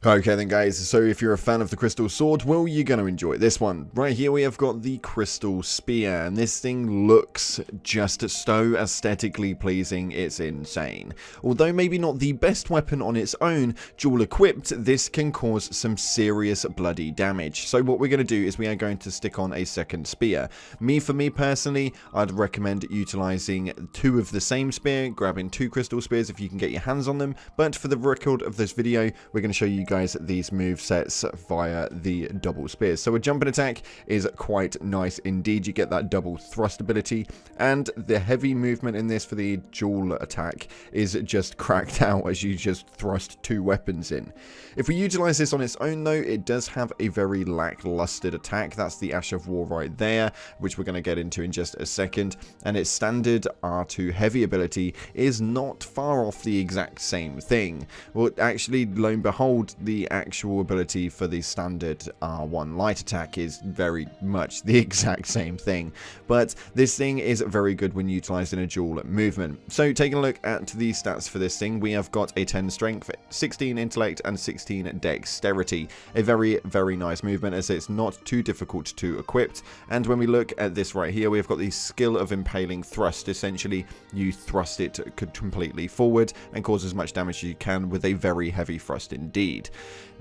Okay then guys, so if you're a fan of the crystal sword, well, you're going to enjoy this one. Right here we have got the crystal spear, and this thing looks just so aesthetically pleasing, it's insane. Although maybe not the best weapon on its own, dual equipped, this can cause some serious bloody damage. So what we're going to do is we are going to stick on a second spear. For me personally, I'd recommend utilizing two of the same spear, grabbing two crystal spears if you can get your hands on them, but for the record of this video, we're going to show you guys these move sets via the double spears. So a jumping attack is quite nice indeed. You get that double thrust ability, and the heavy movement in this for the dual attack is just cracked out as you just thrust two weapons in. If we utilize this on its own though, it does have a very lackluster attack. That's the Ash of War right there, which we're going to get into in just a second, and its standard R2 heavy ability is not far off the exact same thing. Well, actually, lo and behold, the actual ability for the standard R1 light attack is very much the exact same thing, but this thing is very good when utilized in a dual movement. So taking a look at the stats for this thing, we have got a 10 strength, 16 intellect, and 16 dexterity. A very nice movement, as it's not too difficult to equip. And when we look at this right here, we've got the skill of impaling thrust. Essentially, you thrust it completely forward and cause as much damage as you can with a very heavy thrust indeed.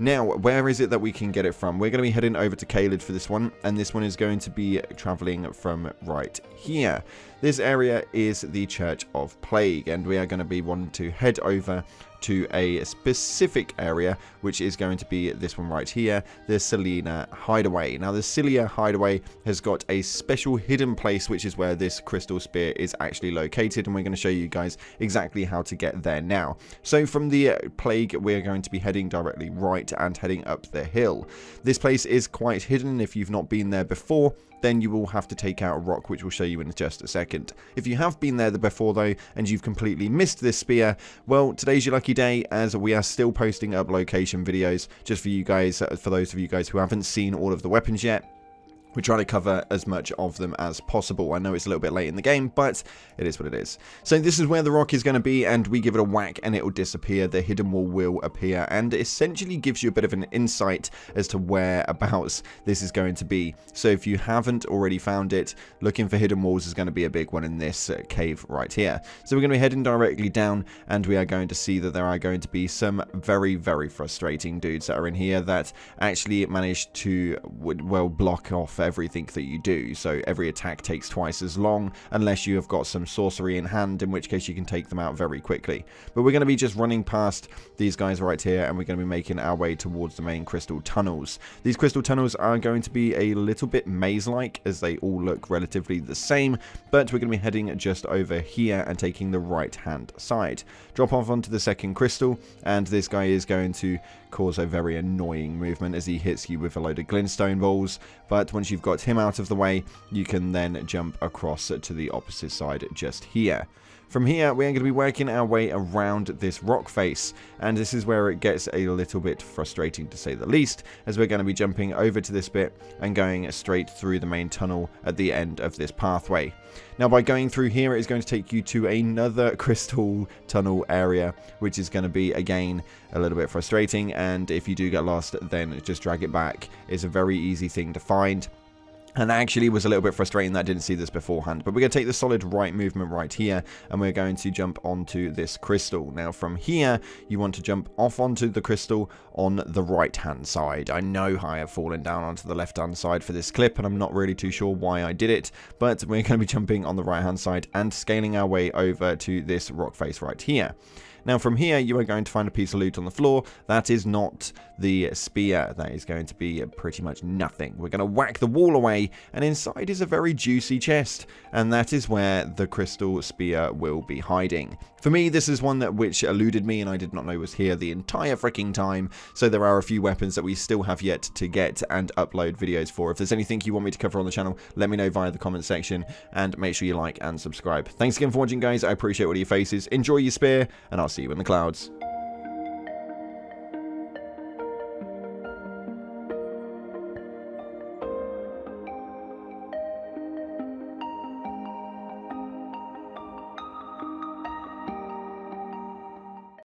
Now, where is it that we can get it from? We're going to be heading over to Caelid for this one, and this one is going to be traveling from right here. This area is the Church of Plague, and we are going to be wanting to head over to a specific area, which is going to be this one right here, the Selena Hideaway. Now, the Celia Hideaway has got a special hidden place, which is where this crystal spear is actually located, and we're going to show you guys exactly how to get there now. So from the Plague, we're going to be heading directly right and heading up the hill. This place is quite hidden. If you've not been there before, then you will have to take out a rock, which we'll show you in just a second. If you have been there before though, and you've completely missed this spear, well, today's your lucky day, as we are still posting up location videos just for you guys, for those of you guys who haven't seen all of the weapons yet. We're trying to cover as much of them as possible. I know it's a little bit late in the game, but it is what it is. So this is where the rock is going to be, and we give it a whack and it will disappear. The hidden wall will appear, and essentially gives you a bit of an insight as to whereabouts this is going to be. So if you haven't already found it, looking for hidden walls is going to be a big one in this cave right here. So we're going to be heading directly down, and we are going to see that there are going to be some very frustrating dudes that are in here that actually manage to, well, block off everything that you do. So every attack takes twice as long, unless you have got some sorcery in hand, in which case you can take them out very quickly. But we're going to be just running past these guys right here, and we're going to be making our way towards the main crystal tunnels. These crystal tunnels are going to be a little bit maze-like, as they all look relatively the same, but we're going to be heading just over here and taking the right hand side. Drop off onto the second crystal, and this guy is going to cause a very annoying movement as he hits you with a load of glintstone balls, but once you've got him out of the way, you can then jump across to the opposite side just here. From here, we are going to be working our way around this rock face, and this is where it gets a little bit frustrating, to say the least, as we're going to be jumping over to this bit and going straight through the main tunnel at the end of this pathway. Now, by going through here, it is going to take you to another crystal tunnel area, which is going to be, again, a little bit frustrating, and if you do get lost, then just drag it back. It's a very easy thing to find. And actually was a little bit frustrating that I didn't see this beforehand. But we're going to take the solid right movement right here, and we're going to jump onto this crystal. Now from here, you want to jump off onto the crystal on the right hand side. I know I have fallen down onto the left hand side for this clip, and I'm not really too sure why I did it. But we're going to be jumping on the right hand side and scaling our way over to this rock face right here. Now from here, you are going to find a piece of loot on the floor. That is not the spear. That is going to be pretty much nothing. We're going to whack the wall away, and inside is a very juicy chest, and that is where the crystal spear will be hiding. For me, this is one that which eluded me, and I did not know was here the entire freaking time, so there are a few weapons that we still have yet to get and upload videos for. If there's anything you want me to cover on the channel, let me know via the comment section, and make sure you like and subscribe. Thanks again for watching, guys. I appreciate all your faces. Enjoy your spear, and I'll see you in the clouds.